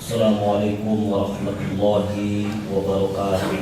Assalamualaikum warahmatullahi wabarakatuh.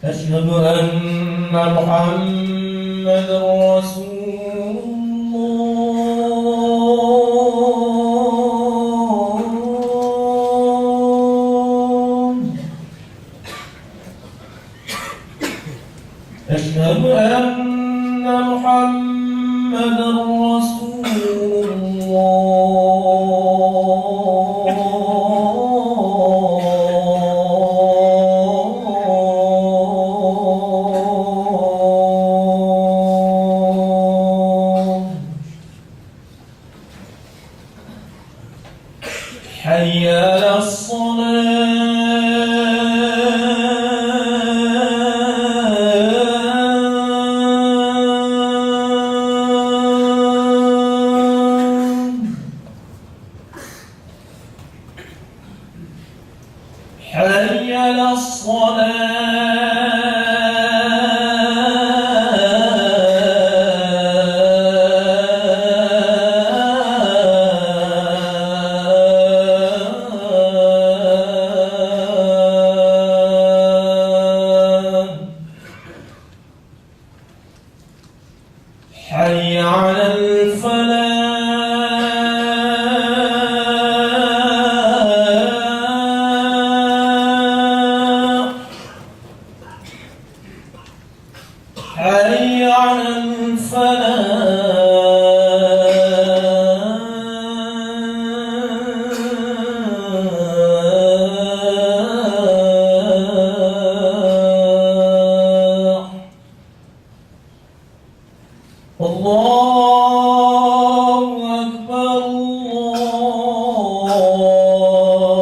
أشهد أن محمد رسول الله. أشهد أن محمد رسول حي على الصلاة حي على حي على الفلاح حي على الفلاح. الله أكبر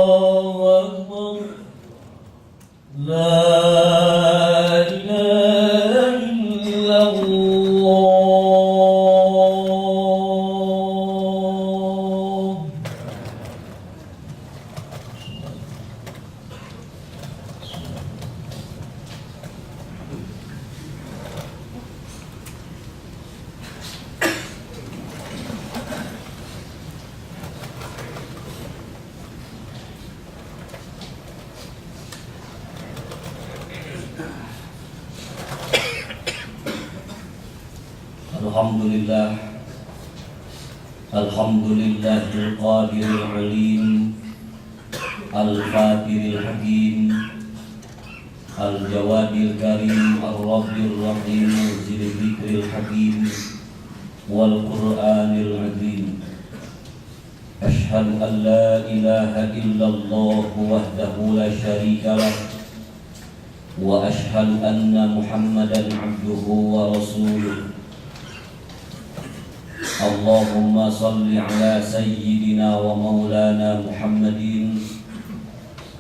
الله أكبر لا إله إلا الله. Alhamdulillah Alhamdulillahil qadiril alim al-fatiril hakim al-jawadil karim ar-rabbil rahim zil dzikril hakim wal qur'anil azim. Ashhadu an la ilaha illallah wahdahu la syarika lah wa ashhadu anna Muhammadan abduhu wa rasuluh. Allahumma salli ala sayyidina wa maulana Muhammadin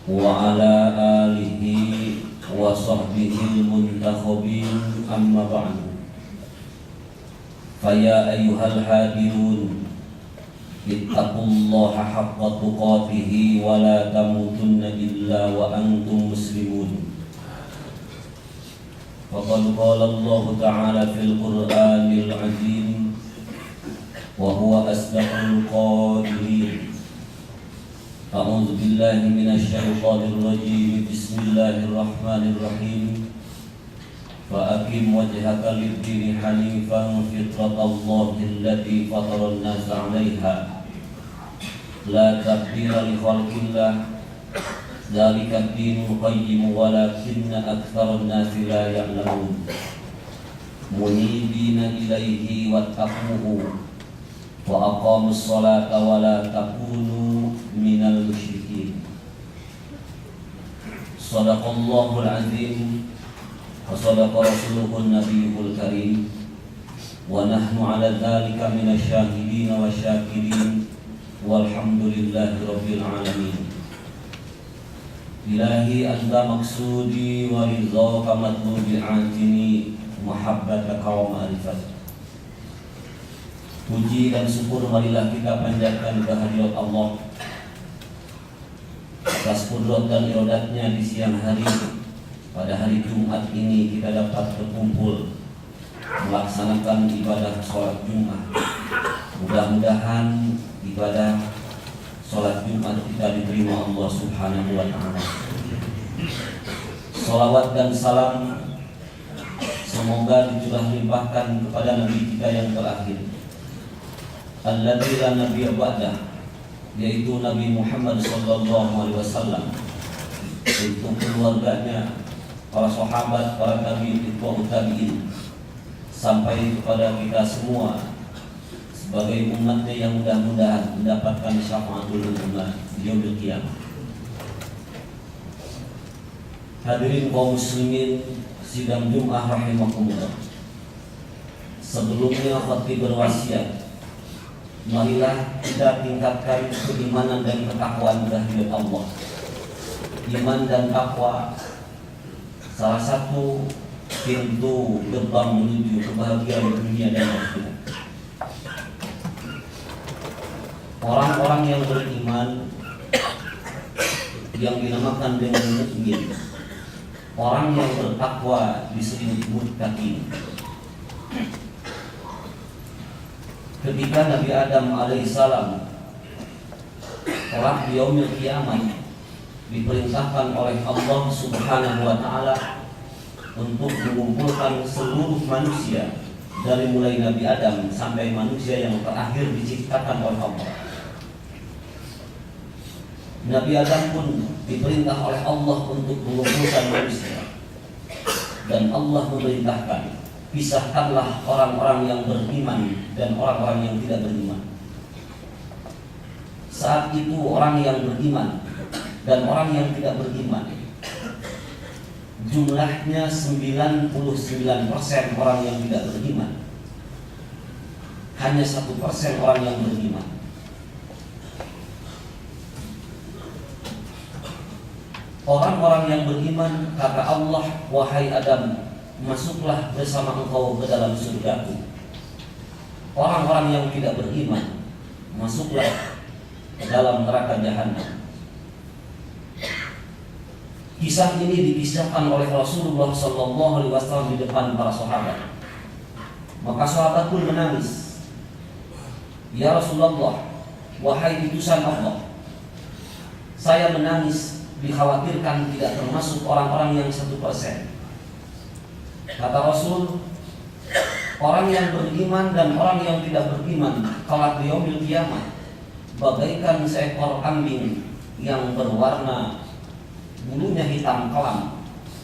wa ala alihi wa sahbihi al-muntakhabin, amma ba'du. Faya ayyuhal hadirun, ittaqullaha haqqa tuqatihi wa la tamutunna illa wa antum muslimun. Faqad qala Allah ta'ala fil Qur'anil azim wa huwa asdaqul qa'ilin بالله من الشيطان الرجيم. بسم الله الرحمن الرحيم. فأقم وجهك للدين حنيفا فطرة الله التي فطر الناس عليها لا تبديل لخلق الله ذلك الدين القيم ولكن أكثر الناس لا يعلمون منيبين إليه واتقوه وأقاموا الصلاة ولا تكونوا من المشركين. صدق الله العظيم وصدق رسوله النبي الكريم ونحن على ذلك من الشاهدين والشاكرين والحمد لله رب العالمين. إلهي أنت مقصودي ورضاك مطلوبي عاتني mahabbataka wa ma'rifatak. Puji dan syukur marilah kita panjatkan kehadirat Allah atas qudrat dan iradatnya di siang hari pada hari Jumat ini kita dapat berkumpul melaksanakan ibadah sholat Jumat. Mudah-mudahan ibadah sholat Jumat kita diterima Allah Subhanahu wa ta'ala. Salawat dan salam semoga dicurah limpahkan kepada Nabi kita yang terakhir, alladzi la nabiyya ba'dah, yaitu Nabi Muhammad sallallahu alaihi wasallam, untuk keluarganya, para sahabat, para tabi'in, tabi'in, sampai kepada kita semua sebagai umatnya yang mudah-mudahan mendapatkan syafaatul ummah di yaumil qiyamah. Hadirin kaum muslimin sidang Jumat rahimakumullah. Sebelumnya khatib berwasiat, marilah kita tingkatkan keimanan dan ketakwaan kehadirat Allah. Iman dan takwa salah satu pintu gerbang menuju kebahagiaan dunia dan akhirat. Orang-orang yang beriman yang dinamakan dengan mukmin, orang yang bertakwa disebut muttaqin. Ketika Nabi Adam alaihissalam kelak di yaumil qiyamah diperintahkan oleh Allah Subhanahu wa ta'ala untuk mengumpulkan seluruh manusia dari mulai Nabi Adam sampai manusia yang terakhir diciptakan oleh Allah. Nabi Adam pun diperintah oleh Allah untuk mengumpulkan manusia, dan Allah memerintahkan, pisahkanlah orang-orang yang beriman dan orang-orang yang tidak beriman. Saat itu orang yang beriman dan orang yang tidak beriman jumlahnya 99% orang yang tidak beriman, hanya 1% orang yang beriman. Orang-orang yang beriman, kata Allah, wahai Adam, masuklah bersama engkau ke dalam surgaku. Orang-orang yang tidak beriman, masuklah ke dalam neraka jahanam. Kisah ini dikisahkan oleh Rasulullah sallallahu alaihi wasallam di depan para sahabat. Maka sahabat pun menangis. Ya Rasulullah, wahai utusan Allah, saya menangis dikhawatirkan tidak termasuk orang-orang yang 1%. Kata Rasul, orang yang beriman dan orang yang tidak beriman kelak di yaumil qiyamah bagaikan seekor kambing yang berwarna bulunya hitam kelam,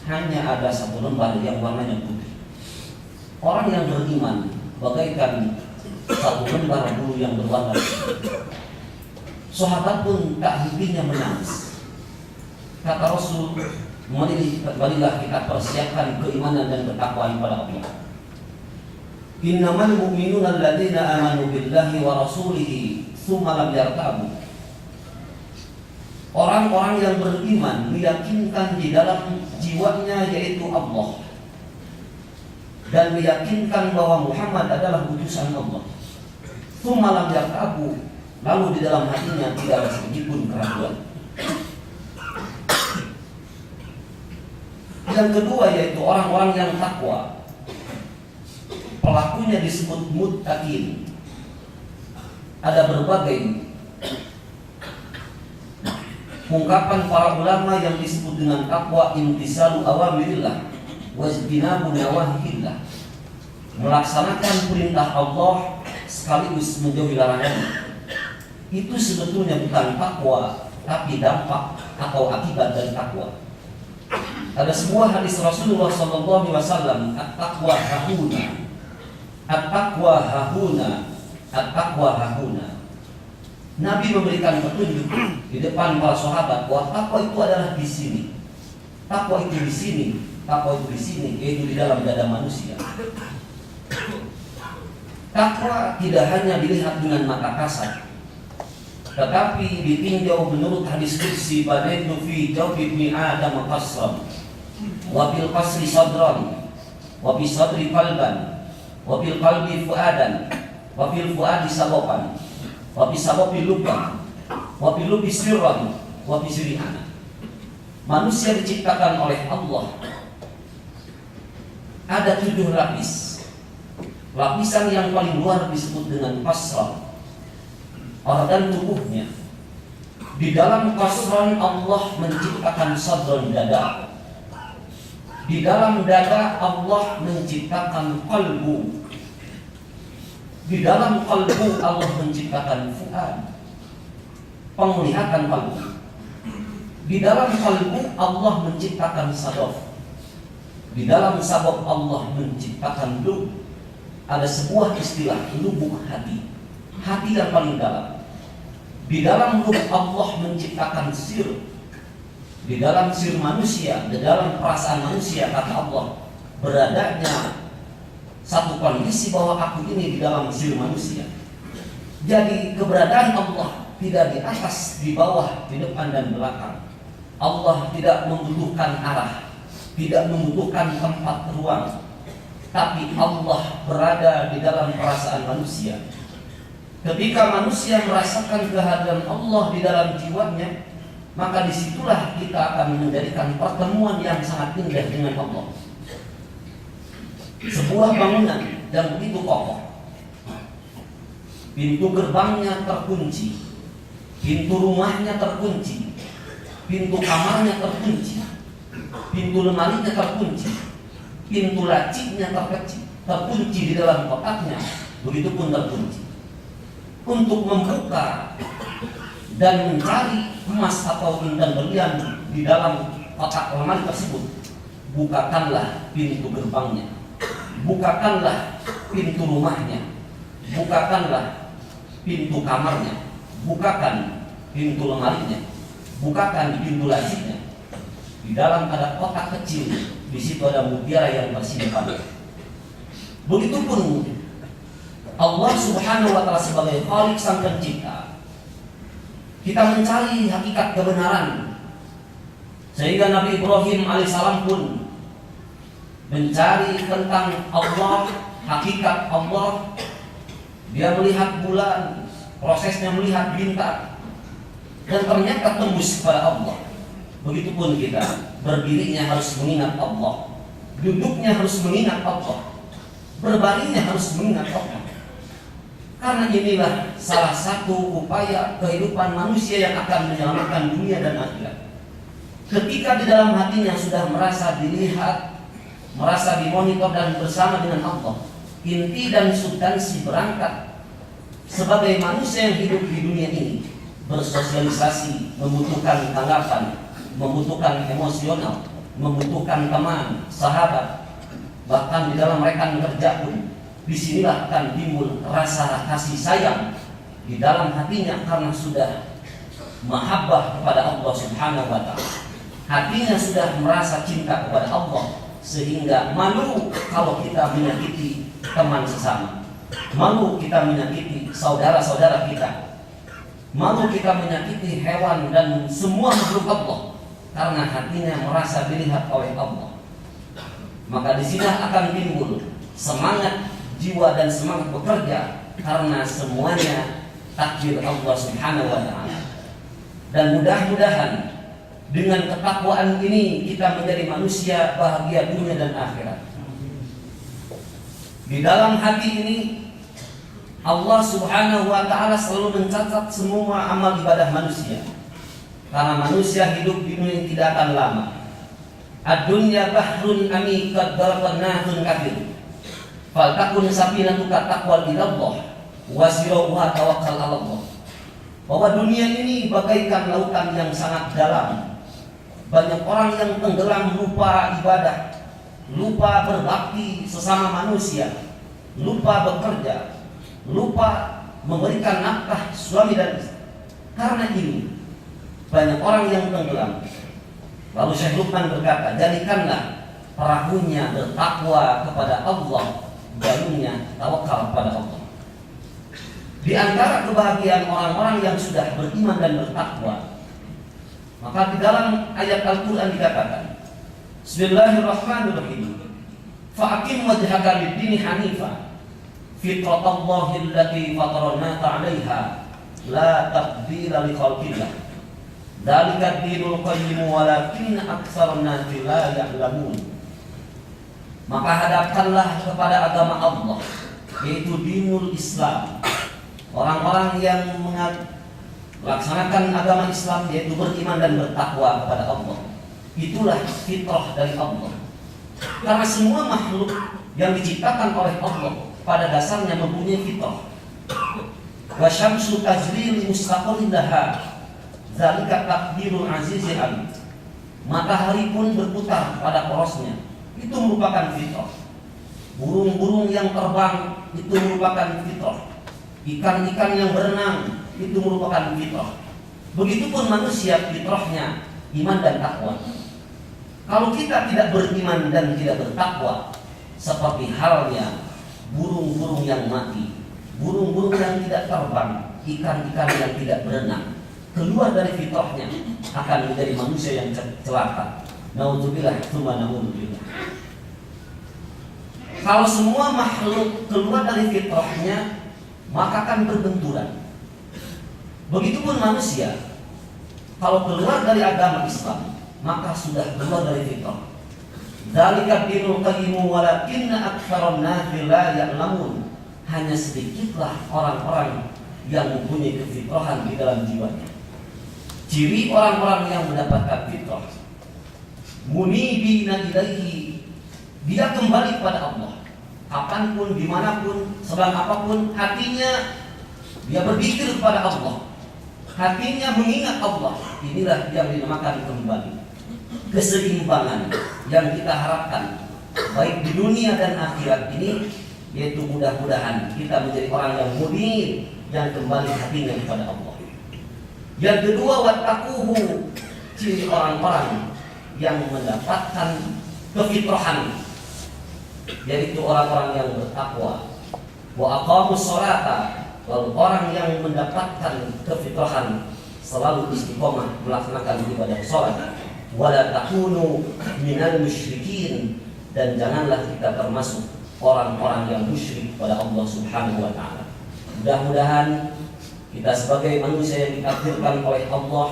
hanya ada satu lembar yang warnanya putih. Orang yang beriman bagaikan satu lembar bulu yang berwarna putih. Sahabat pun tak hentinya menangis. Kata Rasul, marilah kita persiapkan keimanan dan ketakwaan pada Allah. Innamal mu'minuna alladzina amanu billahi wa rasulihi tsumma lam yartabu. Orang-orang yang beriman meyakinkan di dalam jiwanya yaitu Allah, dan meyakinkan bahwa Muhammad adalah utusan Allah. Tsumma lam yartabu, lalu di dalam hatinya tidak ada sedikit pun keraguan. Yang kedua yaitu orang-orang yang takwa. Pelakunya disebut muttaqin. Ada berbagai ungkapan para ulama yang disebut dengan takwa imtisalu awamirillah wajtinabu nawahillah, melaksanakan perintah Allah sekaligus menjauhi larangannya. Itu sebetulnya bukan takwa, tapi dampak atau akibat dari takwa. Ada sebuah hadis Rasulullah sallallahu alaihi wasallam, at-taqwa hahuna, at-taqwa hahuna, at-taqwa hahuna. Nabi memberikan petunjuk di depan para sahabat bahwa takwa itu adalah di sini. Takwa itu di sini, takwa itu di sini, yaitu di dalam dada manusia. Takwa tidak hanya dilihat dengan mata kasat, tetapi ditinjau menurut hadis qudsi, badaitu fi jawfi ibni Adam qasran wa fil qasri sadran wa fi sadri qalban wa fil qalbi fuadan wa fil fuadi sababan wa fi sababi lubban wa fi lubbi sirran wa fi sirri ana. Manusia diciptakan oleh Allah ada 7 lapis. Lapisan yang paling luar disebut dengan qasran, organ tubuhnya. Di dalam qasran Allah menciptakan sadran, dada. Di dalam dada Allah menciptakan qalbu. Di dalam qalbu Allah menciptakan fuad, penglihatan qalbu. Di dalam qalbu Allah menciptakan sadaf. Di dalam sadaf Allah menciptakan lub. Ada sebuah istilah lubuk hati, hati yang paling dalam. Di dalam lub Allah menciptakan sir. Di dalam sir manusia, di dalam perasaan manusia, kata Allah, beradanya satu kondisi bahwa aku ini di dalam sir manusia. Jadi keberadaan Allah tidak di atas, di bawah, di depan dan belakang. Allah tidak membutuhkan arah, tidak membutuhkan tempat ruang, tapi Allah berada di dalam perasaan manusia. Ketika manusia merasakan kehadiran Allah di dalam jiwanya, maka disitulah kita akan menjadikan pertemuan yang sangat indah dengan Allah. Sebuah bangunan yang begitu kokoh, pintu gerbangnya terkunci, pintu rumahnya terkunci, pintu kamarnya terkunci, pintu lemarinya terkunci, pintu lacinya terkunci di dalam kotaknya, begitupun terkunci. Untuk membuka dan mencari emas atau intan berlian di dalam kotak lemari tersebut, bukakanlah pintu gerbangnya, bukakanlah pintu rumahnya, bukakanlah pintu kamarnya, bukakan pintu lemarinya, bukakan pintu lacinya. Di dalam ada kotak kecil, di situ ada mutiara yang tersimpan. Begitupun Allah Subhanahu wa Ta'ala sebagai Khalik, Sang Pencipta. Kita mencari hakikat kebenaran, sehingga Nabi Ibrahim alaihissalam pun mencari tentang Allah, hakikat Allah. Dia melihat bulan, prosesnya melihat bintang, dan ternyata tembus kepada Allah. Begitupun kita, berdirinya harus mengingat Allah, duduknya harus mengingat Allah, berbaringnya harus mengingat Allah. Karena inilah salah satu upaya kehidupan manusia yang akan menyelamatkan dunia dan akhirat. Ketika di dalam hatinya sudah merasa dilihat, merasa dimonitor dan bersama dengan Allah, inti dan substansi berangkat sebagai manusia yang hidup di dunia ini, bersosialisasi, membutuhkan tanggapan, membutuhkan emosional, membutuhkan teman, sahabat, bahkan di dalam rekan kerja pun. Disinilah akan timbul rasa kasih sayang di dalam hatinya karena sudah mahabbah kepada Allah Subhanahu wa Ta'ala. Hatinya sudah merasa cinta kepada Allah, sehingga malu kalau kita menyakiti teman sesama, malu kita menyakiti saudara-saudara kita, malu kita menyakiti hewan dan semua makhluk Allah, karena hatinya merasa dilihat oleh Allah. Maka disinilah akan timbul semangat jiwa dan semangat bekerja, karena semuanya takdir Allah Subhanahu wa Ta'ala. Dan mudah-mudahan dengan ketakwaan ini kita menjadi manusia bahagia dunia dan akhirat. Di dalam hati ini Allah Subhanahu wa Ta'ala selalu mencatat semua amal ibadah manusia, karena manusia hidup di dunia tidak akan lama. Ad-dunya bahrun amikad darqannahun kafir. Faltakun safinatuka taqwal ilallah wasiruha tawakkal 'ala Allah. Bahwa dunia ini bagaikan lautan yang sangat dalam. Banyak orang yang tenggelam lupa ibadah, lupa berbakti sesama manusia, lupa bekerja, lupa memberikan nafkah suami dan istri. Karena ini banyak orang yang tenggelam. Lalu Syekh Luqman berkata, jadikanlah perahunya bertakwa kepada Allah, jalurnya tawakal kepada Allah. Di antara kebahagiaan orang-orang yang sudah beriman dan bertakwa, maka di dalam ayat Al-Quran dikatakan, Bismillahirrahmanirrahim, fa'akim wajhaka lid-dini hanifa fitratallahi allati fataranaka 'alaiha la tabdila li khalqillah dzalika ad-dinul qayyim walakinna aktsarun nasi la ya'lamun. Maka hadapkanlah kepada agama Allah, yaitu dinul Islam. Orang-orang yang melaksanakan agama Islam, yaitu beriman dan bertakwa kepada Allah, itulah fitrah dari Allah. Karena semua makhluk yang diciptakan oleh Allah pada dasarnya mempunyai fitrah. Wa syamsu tajri li mustaqarrin laha zalika taqdirul azizil alim. Matahari pun berputar pada porosnya, itu merupakan fitrah. Burung-burung yang terbang itu merupakan fitrah. Ikan-ikan yang berenang itu merupakan fitrah. Begitupun manusia, fitrahnya iman dan takwa. Kalau kita tidak beriman dan tidak bertakwa, seperti halnya burung-burung yang mati, burung-burung yang tidak terbang, ikan-ikan yang tidak berenang, keluar dari fitrahnya akan menjadi manusia yang celaka. Naudzubillah tsumma naudzubillah. Kalau semua makhluk keluar dari fitrahnya, maka akan berbenturan. Begitupun manusia, kalau keluar dari agama Islam, maka sudah keluar dari fitrah. Dzalika dinul qayyim walakinna aktsarun nasi la ya'lamun. Hanya sedikitlah orang-orang yang mempunyai kefitrahan di dalam jiwanya. Ciri orang-orang yang mendapatkan fitrah, munibina ilaihi, dia kembali kepada Allah. Kapanpun, dimanapun, sedang apapun, hatinya dia berpikir kepada Allah, hatinya mengingat Allah. Inilah yang dinamakan kembali. Keseimbangan yang kita harapkan baik di dunia dan akhirat ini, yaitu mudah-mudahan kita menjadi orang yang munib, yang kembali hatinya kepada Allah. Yang kedua, wattaquhu, ciri orang-orang yang mendapatkan kefitrahan, yaitu orang-orang yang bertakwa. Wa aqamus sholata, lalu orang yang mendapatkan kefitrahan selalu istiqomah melaksanakan ibadah salat. Wala takunu minal musyrikin, dan janganlah kita termasuk orang-orang yang musyrik pada Allah Subhanahu wa taala. Mudah-mudahan kita sebagai manusia yang ditakdirkan oleh Allah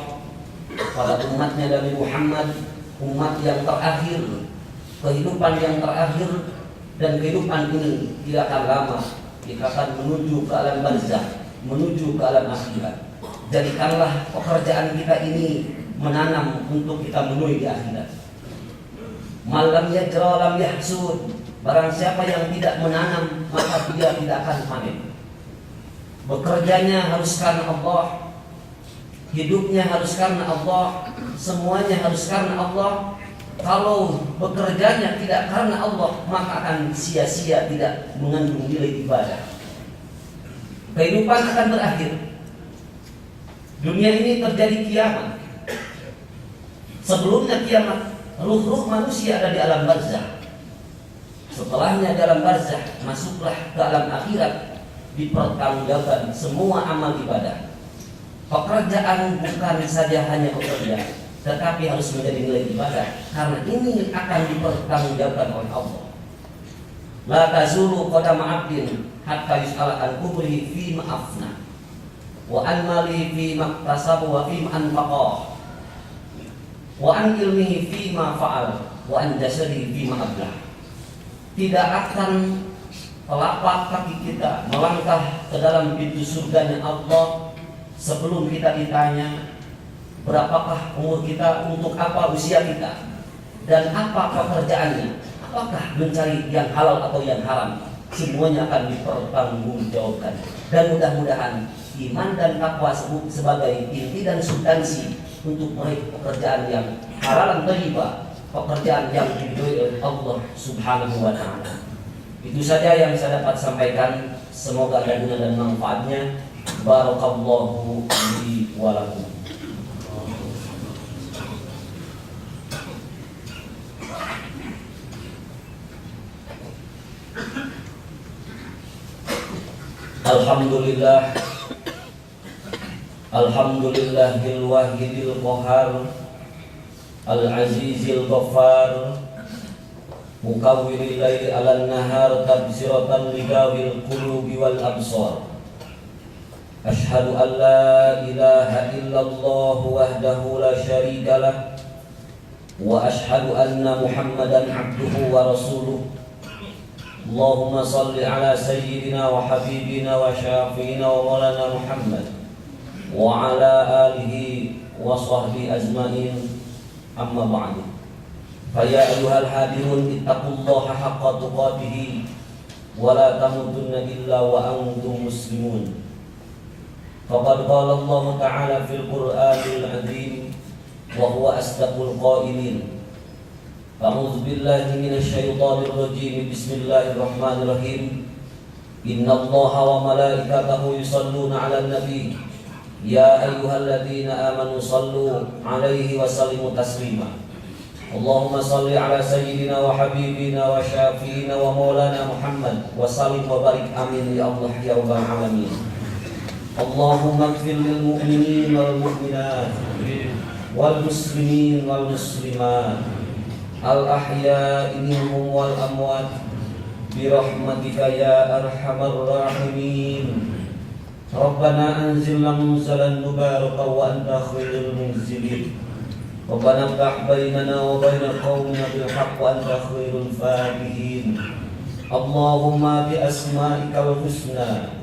pada umatnya Nabi Muhammad, umat yang terakhir, kehidupan yang terakhir, dan kehidupan ini tidak akan lama. Kita akan menuju ke alam barzakh, menuju ke alam akhirat. Jadikanlah pekerjaan kita ini menanam untuk kita menuju di akhirat. Malam yajra lam yahsud, barang siapa yang tidak menanam maka dia tidak akan panen. Bekerjanya harus karena Allah, hidupnya harus karena Allah, semuanya harus karena Allah. Kalau bekerjanya tidak karena Allah, maka akan sia-sia, tidak mengandung nilai ibadah. Kehidupan akan berakhir. Dunia ini terjadi kiamat. Sebelumnya kiamat, ruh-ruh manusia ada di alam barzakh. Setelahnya di alam barzakh, masuklah ke alam akhirat, dipertanggungjawabkan semua amal ibadah. Pekerjaan bukan saja hanya bekerja, tetapi harus menjadi nilai ibadah, karena ini akan dipertanggungjawabkan oleh Allah. La tazulu qadama 'abdin hatta yus'ala an kubrihi fi ma afna wa an mali fi ma iktasaba wa fi ma anfaqa wa an ilmihi fi ma fa'al wa an jasadihi fi ma ablah. Tidak akan telapak kaki kita melangkah ke dalam pintu surganya Allah sebelum kita ditanya berapakah umur kita, untuk apa usia kita, dan apa pekerjaannya, apakah mencari yang halal atau yang haram, semuanya akan dipertanggungjawabkan. Dan mudah-mudahan iman dan takwa sebagai inti dan substansi untuk meraih pekerjaan yang halal dan thayyibah, pekerjaan yang diridhoi oleh Allah Subhanahu wa taala. Itu saja yang saya dapat sampaikan. Semoga ada guna dan manfaatnya. Barakallahu li wa lakum. Alhamdulillah, alhamdulillahil wahidil qahar, al-azizil ghaffar, mukawwiril laili 'alan nahar, tabsiratan lidawil qulubi wal absar. Asyhadu an la ilaha illallah wahdahu la syarika lah, wa asyhadu anna Muhammadan abduhu wa rasuluh. Allahumma salli ala sayyidina wa habibina wa syafi'ina wa maulana Muhammad wa ala alihi wa sahbihi ajma'in, amma ba'du. Faya ayyuhal hadirun, ittaqullaha haqqa tuqatih wa la tamutunna illa wa antum muslimun. Faqad qala Allah ta'ala fil Qur'anil 'azim wa huwa asdaqul qailin. A'udzu billahi minasy syaithanir rajim. Bismillahirrahmanirrahim. Innallaha wa malaikatahu yusholluna 'alan nabi. Ya ayyuhalladzina amanu shallu 'alaihi wa sallimu taslima. Allahumma shalli 'ala sayyidina wa habibina wa syafi'ina wa maulana Muhammad wa sallim wa barik, amin ya Allah ya rabbal alamin. Allahumma ighfir lil mu'minin wal mu'minat wal muslimin wal muslimat al-ahya'i minhum wal amwat birahmatika ya arhamar rahimin. Rabbana anzilna munzalan mubarakan wa anta khairul munzilin. Rabbana ftah bainana wa baina qaumina bil haqq wa anta khairul fatihin. Allahumma bi asma'ikal husna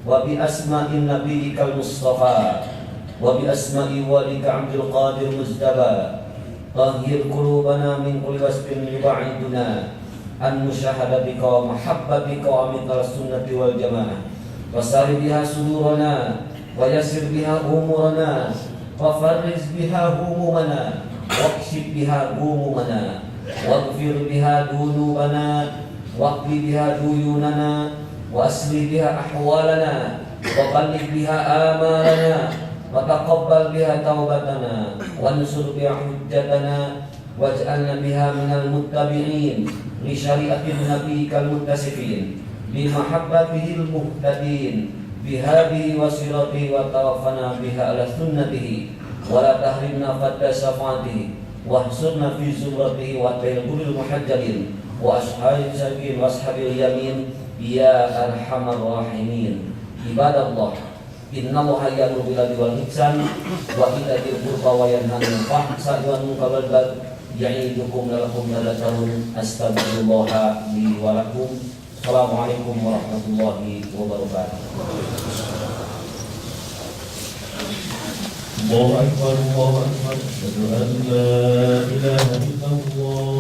wa bi asma'in nabiyyikal mustafa wa bi asma'i walika Abdul Qadir Muzdaba, tahhir qulubana min kulli wasfin yub'iduna an musyahadatika wa mahabbatika wa min sunnati wal jamaah, wasari biha sudurana wa yassir biha umurana wa farriz biha humumana waqshif biha gumumana waghfir biha dunubana waqdi biha duyunana wa asli biha ahwalana wa qalib biha amalana wa taqabbal biha taubatana wa ansur biha hujjatana waj'alna biha minal muttabi'in li syari'atin nabiyyikal muttasifin bi mahabbatihil muhtadin bihadihi wa siratihi wa tawaffana biha ala sunnatihi wa la tahrimna fadda syafa'atihi wa hsurna fi zumratihi wa tayyibul muhajjalin wa ashabil sabil wa ashabil yamin ya arhamar rahimin. Ibadallah, innallaha ya'muru bil 'adli wal ihsan wa ita'i dzil qurba wa yanha 'anil fahsya'i wal munkari wal baghi ya'idukum la'allakum tadhakkarun. Astaghfirullah li wa lakum. Assalamualaikum warahmatullahi wabarakatuh. Allahu akbar, Allahu akbar. Asyhadu an la ilaha illallah.